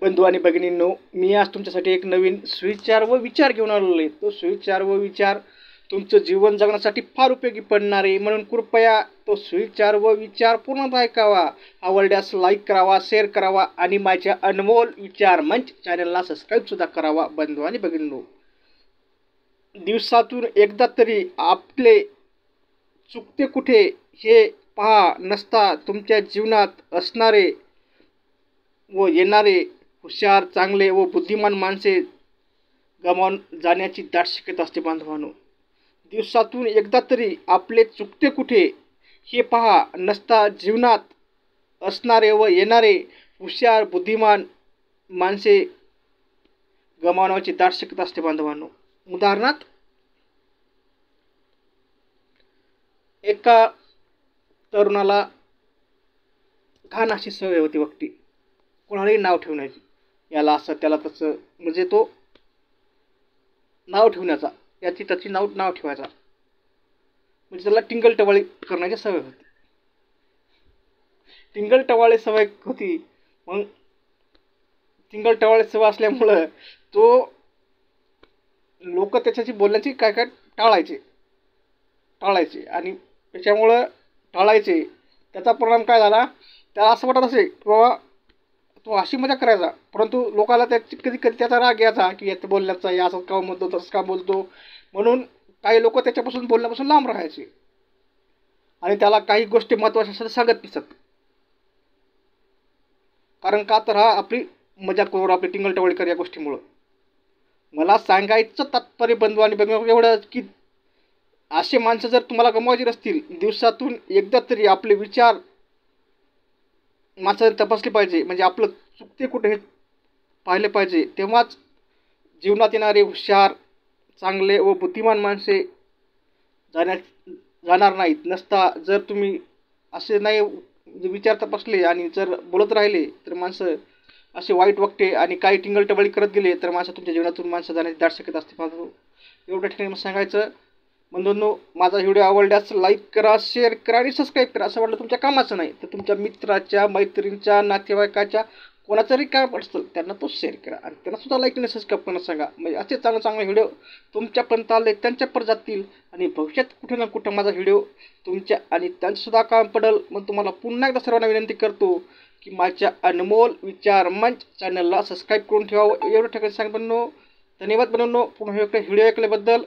बंधू आणि भगिनींनो, मी आज तुमच्यासाठी एक नवीन सुविचार व विचार घेऊन आलेलो आहे. तो सुविचार व विचार तुमचं जीवन जगण्यासाठी फार उपयोगी पडणार आहे. म्हणून कृपया तो सुविचार व विचार पूर्णतः ऐकावा. आवडल्यास लाईक करावा, शेअर करावा आणि माझ्या अनमोल विचार मंच चॅनलला सबस्क्राईब सुद्धा करावा. बंधू आणि भगिनींनो, दिवसातून एकदा तरी आपले चुकते कुठे हे पहा. नसता तुमच्या जीवनात असणारे व येणारे हुशार, चांगले व बुद्धिमान माणसे गमावून जाण्याची दाट शक्यता असते. बांधवांनो, दिवसातून एकदा तरी आपले चुकते कुठे हे पहा. नसता जीवनात असणारे व येणारे हुशार, बुद्धिमान माणसे गमावण्याची दाट शक्यता असते. बांधवांनो, उदाहरणार्थ एका तरुणाला घाण अशी सवय होती बघती, कोणालाही नाव ठेवण्याची. याला असं, त्याला तसं, म्हणजे तो नाव ठेवण्याचा, याची त्याची नाव ठेवायचा, म्हणजे त्याला टिंगल टवाळी करण्याची सवय होती. टिंगल टवाळी सवय होती. मग टिंगल टवाळी सवय असल्यामुळं तो लोक त्याच्याशी बोलण्याची काय काय टाळायचे आणि त्याच्यामुळं टाळायचे. त्याचा परिणाम काय झाला, त्याला असं वाटत असे की बाबा तो अशी मजा करायचा, परंतु लोकाला त्याची कधी कधी त्याचा राग यायचा की याचं बोलण्याचा, या असं का बोलतो, तसं का बोलतो. म्हणून काही लोक त्याच्यापासून बोलण्यापासून लांब राहायचे आणि त्याला काही गोष्टी महत्त्वाच्या सांगत नसत. कारण का तर हा आपली मजा करू, आपली टिंगल कर या गोष्टीमुळं. मला सांगायचं तात्पर्य बंधू आणि भगिनी एवढं की असे माणसं जर तुम्हाला गमवायचे नसतील, दिवसातून एकदा तरी आपले विचार माणसाने तपासले पाहिजे. म्हणजे आपलं चुकते कुठे हे पाहिले पाहिजे. तेव्हाच जीवनात येणारे हुशार, चांगले व बुद्धिमान माणसे जाणार नाहीत. नसता जर तुम्ही असे नाही विचार तपासले आणि जर बोलत राहिले तर माणसं असे वाईट वागते आणि काही टिंगलटवाळी करत गेले तर माणसं तुमच्या जीवनातून माणसं जाण्याची दाट शक्यता असते. माझं एवढ्या ठिकाणी मला सांगायचं. बंधूंनो, माझा व्हिडिओ आवडल्यास लाईक करा, शेअर करा आणि सबस्क्राईब करा. असं वाटलं तुमच्या कामाचं नाही तर तुमच्या मित्राच्या, मैत्रिणीच्या, नातेवाईकाच्या कोणाचंही काम असतं त्यांना तो शेअर करा आणि त्यांनासुद्धा लाईक आणि सबस्क्राईब करणं सांगा. म्हणजे असे चांगले व्हिडिओ तुमच्यापर्यंत आले त्यांच्यापर्यंत जातील आणि भविष्यात कुठे ना कुठं माझा व्हिडिओ तुमच्या आणि त्यांचंसुद्धा काम पडेल. मग तुम्हाला पुन्हा एकदा सर्वांना विनंती करतो की माझ्या अनमोल विचार मंच चॅनलला सबस्क्राईब करून ठेवावं. एवढं ठिकाणी सांग. धन्यवाद बंधूंनो, पुन्हा एक व्हिडिओ ऐकल्याबद्दल.